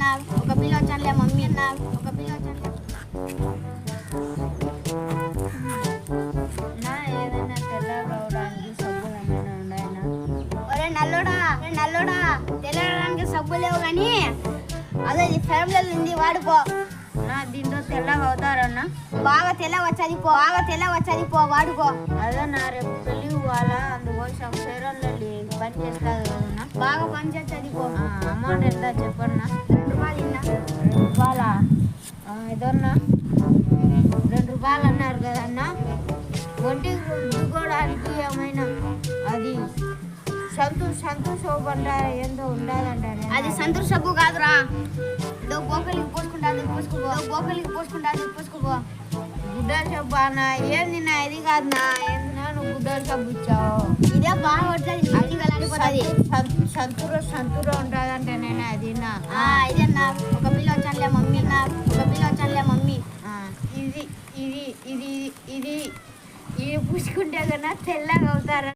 అన్న ఒక పిల్ల వచ్చానులే మమ్మీ అన్న ఒక పిల్ల వచ్చాను ఏదైనా తెల్లగా అవడానికి సబ్బులు ఏమైనా ఉన్నాయన్నా? ఒరే నల్లోడా తెల్లడానికి సబ్బు లేవు కానీ అదే ఈ ఫ్యామిలీలో ఉంది వాడుకో. దీంతో తెల్లగా అవుతారన్నా? బాగా తెల్ల వచ్చేది పో వాడుకో. అదే నా రేపు పెళ్ళి పోవాలా, అందుకోసం ఫేరోన్లో పని చేస్తుంది కదన్నా. బాగా పని చేసేది పో. అమౌంట్ ఎంత చెప్పన్నా? 2 రూపాయలు ఇన్నా. 2 రూపాయలా? ఇదన్నా 2 రూపాయలు అన్నారు కదన్నా. ఒంటికి రుద్దుకోవడానికి ఏమైనా అది సంతూర్ సోప్ అంటారా ఏందో ఉండదంటారు. అది సంతూర్ సబ్బు కాదురా, ఏదో గోకలికి పోసుకుంటాది పూసుకోపో. గుడ్డల సబ్బు అన్న ఏంది నా? ఇది కాదు నా, ఏందినా నువ్వు గుడ్డల సబ్బు ఇచ్చావు? ఇదే బాగా పడుతుంది. సంతూర ఉంటుందంటే నేను అది నా ఇదన్నా ఒక పిల్ల వచ్చానులే మమ్మీ ఇది పూసుకుంటే కన్నా తెల్లగా అవుతారా?